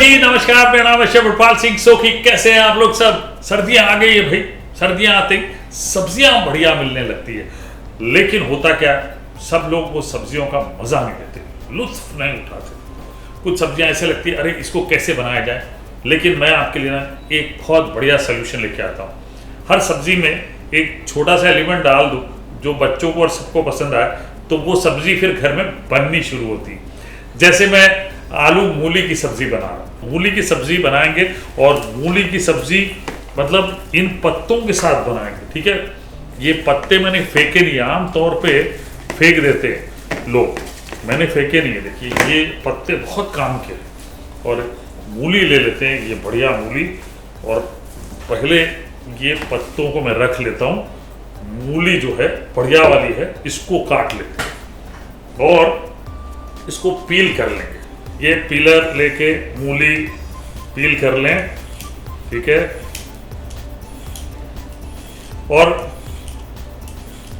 जी नमस्कार, मेरा नाम है शिवपाल सिंह सोखी। कैसे हैं आप लोग सब? सर्दियां आ गई है भाई। सर्दियां आते ही सब्जियां बढ़िया मिलने लगती है, लेकिन होता क्या है, सब लोग वो सब्जियों का मजा नहीं लेते, लुत्फ नहीं उठाते। कुछ सब्जियां ऐसे लगती है अरे इसको कैसे बनाया जाए, लेकिन मैं आपके लिए ना एक बहुत बढ़िया सोल्यूशन लेके आता हूँ। हर सब्जी में एक छोटा सा एलिमेंट डाल दो जो बच्चों को और सबको पसंद आए, तो वो सब्जी फिर घर में बननी शुरू होती है। जैसे मैं आलू मूली की सब्जी बना रहा हूँ, मूली की सब्जी बनाएंगे और मूली की सब्जी मतलब इन पत्तों के साथ बनाएंगे, ठीक है। ये पत्ते मैंने फेंके नहीं, आमतौर पे फेंक देते हैं लोग, मैंने फेंके नहीं है। देखिए ये पत्ते बहुत काम के हैं। और मूली ले लेते हैं, ये बढ़िया मूली, और पहले ये पत्तों को मैं रख लेता हूँ। मूली जो है बढ़िया वाली है, इसको काट लेते हैं और इसको पील कर लेंगे। ये पीलर लेके मूली पील कर लें, ठीक है। और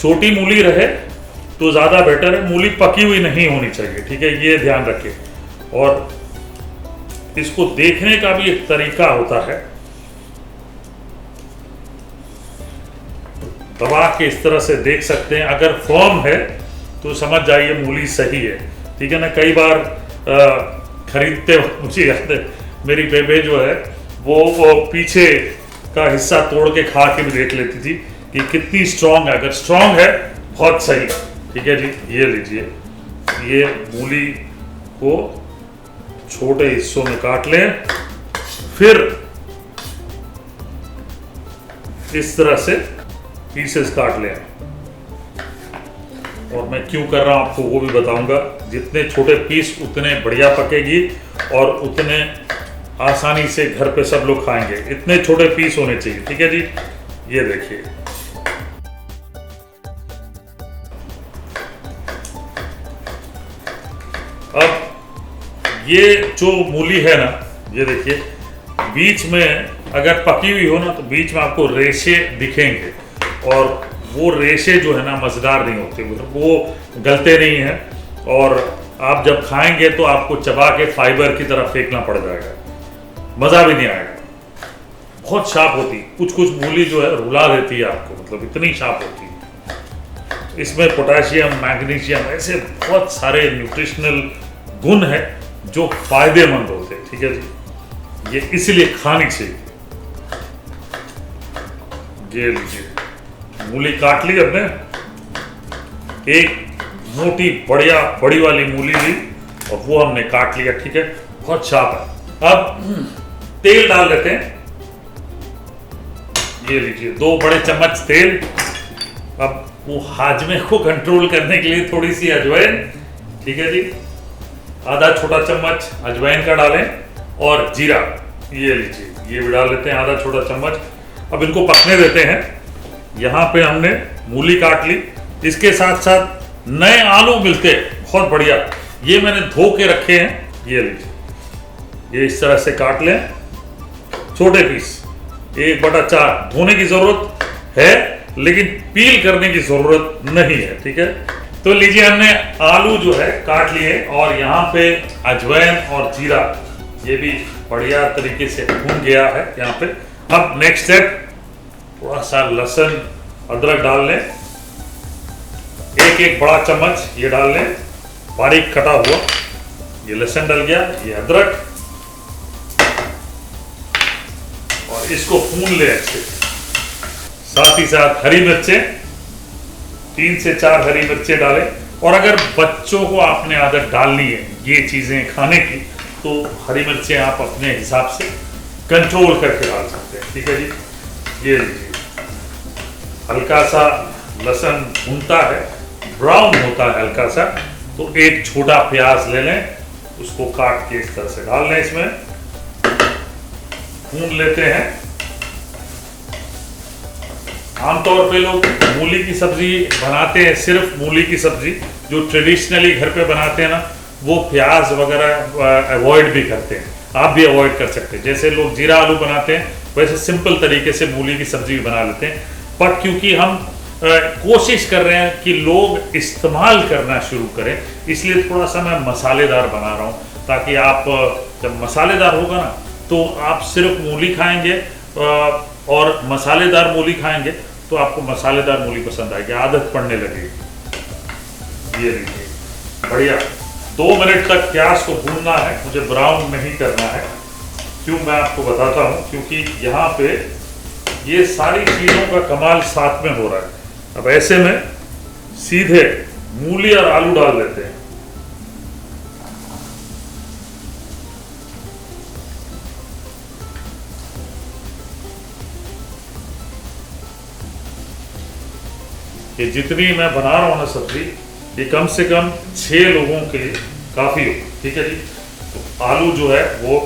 छोटी मूली रहे तो ज़्यादा बेटर है, मूली पकी हुई नहीं होनी चाहिए, ठीक है, ये ध्यान रखें। और इसको देखने का भी एक तरीका होता है, दबा के इस तरह से देख सकते हैं। अगर फर्म है तो समझ जाइए मूली सही है, ठीक है ना। कई बार खरीदते वक्त मुझे याद है मेरी बेबे जो है वो पीछे का हिस्सा तोड़ के खा के भी देख लेती थी कि कितनी स्ट्रांग है। अगर स्ट्रांग है बहुत सही, ठीक है जी। ये लीजिए, ये मूली को छोटे हिस्सों में काट लें, फिर इस तरह से पीसेस काट लें। और मैं क्यों कर रहा हूं आपको वो भी बताऊंगा। जितने छोटे पीस उतने बढ़िया पकेगी और उतने आसानी से घर पे सब लोग खाएंगे। इतने छोटे पीस होने चाहिए, ठीक है जी। ये देखिए, अब ये जो मूली है ना, ये देखिए बीच में अगर पकी हुई हो ना तो बीच में आपको रेशे दिखेंगे, और वो रेशे जो है ना मजेदार नहीं होते, वो गलते नहीं हैं, और आप जब खाएंगे तो आपको चबा के फाइबर की तरफ फेंकना पड़ जाएगा, मज़ा भी नहीं आएगा। बहुत शार्प होती, कुछ कुछ मूली जो है रुला देती है आपको, मतलब इतनी शार्प होती है। इसमें पोटेशियम, मैग्नीशियम, ऐसे बहुत सारे न्यूट्रिशनल गुण है जो फायदेमंद होते हैं, ठीक है जी। ये इसलिए खानी चाहिए। ये लीजिए, मूली काट ली हमने, एक मोटी बढ़िया बड़ी वाली मूली ली और वो हमने काट लिया, ठीक है, बहुत शार्प है। अब तेल डाल लेते हैं, ये लीजिए 2 बड़े चम्मच तेल। अब वो हाजमे को कंट्रोल करने के लिए थोड़ी सी अजवाइन, ठीक है जी, आधा छोटा चम्मच अजवाइन का डालें, और जीरा ये लीजिए, ये भी डाल लेते हैं आधा छोटा चम्मच। अब इनको पकने देते हैं। यहाँ पे हमने मूली काट ली, इसके साथ साथ नए आलू मिलते हैं बहुत बढ़िया, ये मैंने धो के रखे हैं। ये लीजिए, ये इस तरह से काट लें, छोटे पीस, 1/4। धोने की जरूरत है लेकिन पील करने की जरूरत नहीं है, ठीक है। तो लीजिए, हमने आलू जो है काट लिए, और यहाँ पे अजवाइन और जीरा ये भी बढ़िया तरीके से भून गया है यहाँ पे। अब नेक्स्ट स्टेप, थोड़ा सा लहसुन अदरक डाल लें, एक बड़ा चम्मच ये डाल लें, बारीक कटा हुआ। ये लहसुन डल गया, ये अदरक, और इसको भून ले अच्छे। साथ ही साथ हरी मिर्चें, 3 से 4 हरी मिर्चें डालें। और अगर बच्चों को आपने आदत डालनी है ये चीज़ें खाने की, तो हरी मिर्चें आप अपने हिसाब से कंट्रोल करके डाल सकते हैं, ठीक है जी। ये लीजिए, हल्का सा लहसुन भूनता है, ब्राउन होता है हल्का सा, तो एक छोटा प्याज ले लें, उसको काट के इस तरह से डाल लें, इसमें भून लेते हैं। आमतौर पे लोग मूली की सब्जी बनाते हैं, सिर्फ मूली की सब्जी जो ट्रेडिशनली घर पे बनाते हैं ना, वो प्याज वगैरह अवॉइड भी करते हैं। आप भी अवॉइड कर सकते हैं। जैसे लोग जीरा आलू बनाते हैं, वैसे सिंपल तरीके से मूली की सब्जी भी बना लेते हैं। बट क्योंकि हम कोशिश कर रहे हैं कि लोग इस्तेमाल करना शुरू करें, इसलिए थोड़ा सा मैं मसालेदार बना रहा हूँ, ताकि आप जब मसालेदार होगा ना तो आप सिर्फ मूली खाएंगे और मसालेदार मूली खाएंगे तो आपको मसालेदार मूली पसंद आएगी, आदत पड़ने लगेगी। ये देखिए बढ़िया। 2 मिनट तक प्याज को भूनना है, मुझे ब्राउन नहीं करना है। क्यों, मैं आपको बताता हूँ, क्योंकि यहाँ पे ये सारी चीज़ों का कमाल साथ में हो रहा है। अब ऐसे में सीधे मूली और आलू डाल देते हैं। ये जितनी मैं बना रहा हूँ ना सब्जी, ये कम से कम 6 लोगों के लिए काफ़ी हो। ठीक है जी। तो आलू जो है वो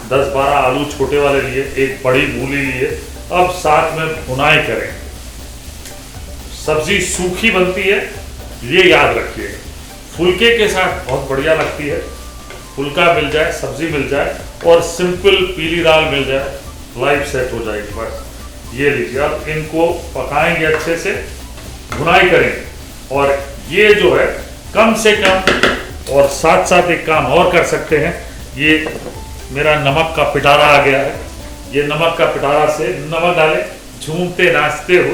10-12 आलू छोटे वाले लिए, एक बड़ी मूली लिए। अब साथ में भुनाई करें। सब्जी सूखी बनती है, ये याद रखिएगा। फुल्के के साथ बहुत बढ़िया लगती है। फुल्का मिल जाए, सब्जी मिल जाए और सिंपल पीली दाल मिल जाए, लाइफ सेट हो जाएगी बस। ये लीजिए, अब इनको पकाएंगे अच्छे से, भुनाई करें। और ये जो है कम से कम, और साथ साथ एक काम और कर सकते हैं, ये मेरा नमक का पिटारा आ गया है। ये नमक का पिटारा से नमक डालें, झूमते नाचते हो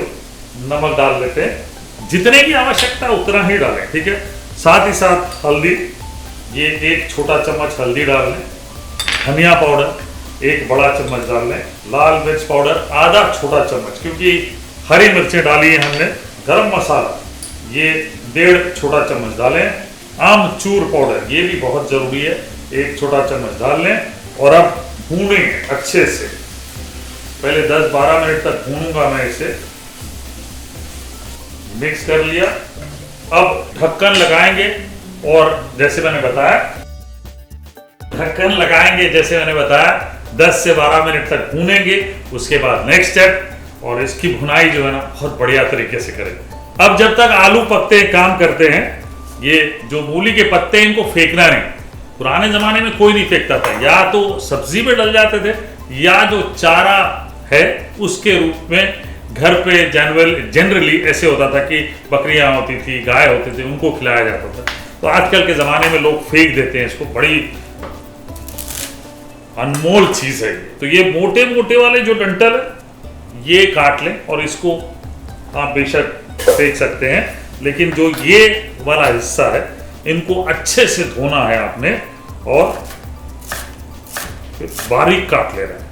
नमक डाल लेते हैं। जितने की आवश्यकता उतना ही डालें, ठीक है। साथ ही साथ हल्दी, ये 1 छोटा चम्मच हल्दी डाल लें। धनिया पाउडर 1 बड़ा चम्मच डाल लें। लाल मिर्च पाउडर आधा छोटा चम्मच, क्योंकि हरी मिर्चें डाली है हमने। गरम मसाला ये 1.5 छोटा चम्मच डालें। आमचूर पाउडर ये भी बहुत ज़रूरी है, 1 छोटा चम्मच डाल लें। और अब भूनेंगे अच्छे से। पहले 10-12 मिनट तक भूनूंगा मैं इसे। मिक्स कर लिया। अब ढक्कन लगाएंगे और जैसे मैंने बताया, ढक्कन लगाएंगे जैसे मैंने बताया, 10 से 12 मिनट तक भूनेंगे। उसके बाद नेक्स्ट स्टेप, और इसकी भुनाई जो है ना बहुत बढ़िया तरीके से करें। अब जब तक आलू पकते हैं, काम करते हैं, ये जो मूली के पत्ते हैं इनको फेंकना नहीं। पुराने जमाने में कोई नहीं फेंकता था, या तो सब्जी में डल जाते थे या जो चारा है उसके रूप में घर पे जनरली ऐसे होता था कि बकरियां होती थी, गाय होते थे, उनको खिलाया जाता था। तो आजकल के ज़माने में लोग फेंक देते हैं इसको। बड़ी अनमोल चीज़ है। तो ये मोटे मोटे वाले जो डंठल है ये काट लें, और इसको आप बेशक फेंक सकते हैं, लेकिन जो ये वाला हिस्सा है इनको अच्छे से धोना है आपने और फिर बारीक काट लेना है।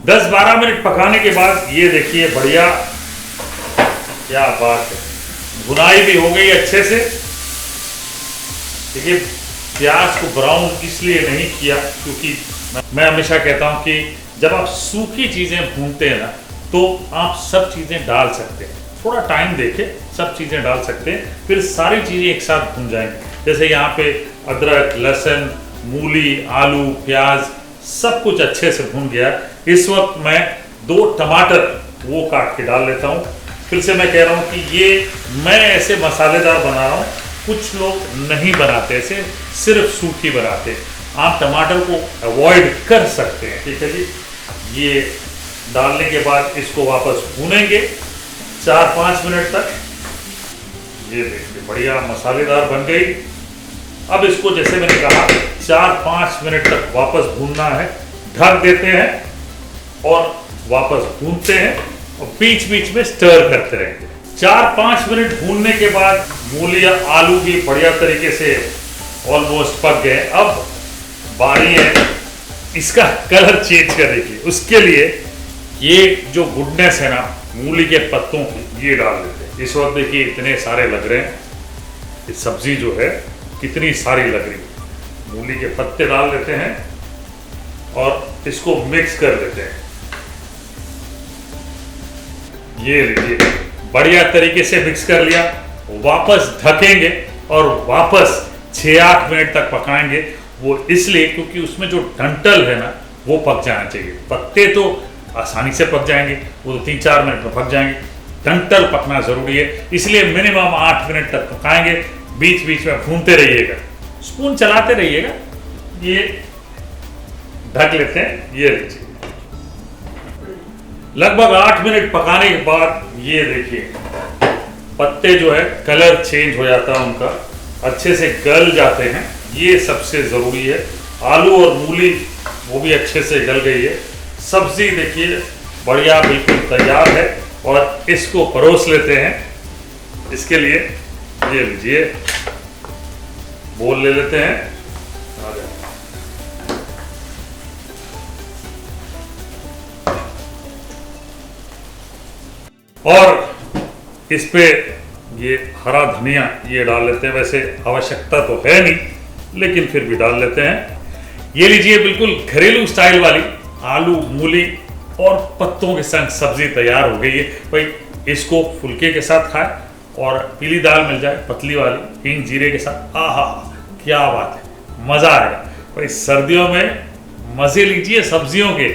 दस 12 मिनट पकाने के बाद ये देखिए बढ़िया, क्या बात है, भुनाई भी हो गई अच्छे से। देखिए प्याज को ब्राउन इसलिए नहीं किया क्योंकि मैं हमेशा कहता हूं कि जब आप सूखी चीज़ें भूनते हैं ना तो आप सब चीज़ें डाल सकते हैं। थोड़ा टाइम देके सब चीज़ें डाल सकते हैं, फिर सारी चीज़ें एक साथ भून जाएंगी। जैसे यहाँ पे अदरक, लहसुन, मूली, आलू, प्याज सब कुछ अच्छे से भून गया। इस वक्त मैं 2 टमाटर वो काट के डाल लेता हूँ। फिर से मैं कह रहा हूँ कि ये मैं ऐसे मसालेदार बना रहा हूँ, कुछ लोग नहीं बनाते ऐसे, सिर्फ सूखी बनाते। आप टमाटर को अवॉइड कर सकते हैं, ठीक है जी। ये डालने के बाद इसको वापस भूनेंगे 4-5 मिनट तक। ये देखिए बढ़िया मसालेदार बन गई। अब इसको जैसे मैंने कहा 4-5 मिनट तक वापस भूनना है। ढक देते हैं और वापस भूनते हैं और बीच बीच में स्टर करते रहेंगे। 4-5 मिनट भूनने के बाद मूली या आलू भी बढ़िया तरीके से ऑलमोस्ट पक गए। अब बारी है इसका कलर चेंज करने की। उसके लिए ये जो गुडनेस है ना मूली के पत्तों की, ये डाल देते हैं। इस वक्त देखिए इतने सारे लग रहे हैं, ये सब्जी जो है कितनी सारी लग रही है। मूली के पत्ते डाल देते हैं और इसको मिक्स कर देते हैं। ये लीजिए बढ़िया तरीके से मिक्स कर लिया। वापस ढकेंगे और वापस 6-8 मिनट तक पकाएंगे। वो इसलिए क्योंकि उसमें जो डंठल है ना वो पक जाना चाहिए। पत्ते तो आसानी से पक जाएंगे, वो तो 3-4 मिनट में पक जाएंगे। डंठल पकना जरूरी है, इसलिए मिनिमम 8 मिनट तक पकाएंगे। बीच बीच में भूनते रहिएगा, स्पून चलाते रहिएगा। ये ढक लेते हैं। ये लीजिए लगभग 8 मिनट पकाने के बाद ये देखिए पत्ते जो है कलर चेंज हो जाता है उनका, अच्छे से गल जाते हैं, ये सबसे ज़रूरी है। आलू और मूली वो भी अच्छे से गल गई है। सब्जी देखिए बढ़िया बिल्कुल तैयार है और इसको परोस लेते हैं। इसके लिए ये लीजिए बोल ले लेते हैं। और इस पे ये हरा धनिया ये डाल लेते हैं, वैसे आवश्यकता तो है नहीं लेकिन फिर भी डाल लेते हैं। ये लीजिए बिल्कुल घरेलू स्टाइल वाली आलू मूली और पत्तों के संग सब्जी तैयार हो गई है। भाई इसको फुल्के के साथ खाएं और पीली दाल मिल जाए पतली वाली हींग जीरे के साथ, आहा क्या बात है, मज़ा आएगा। भाई सर्दियों में मज़े लीजिए सब्जियों के।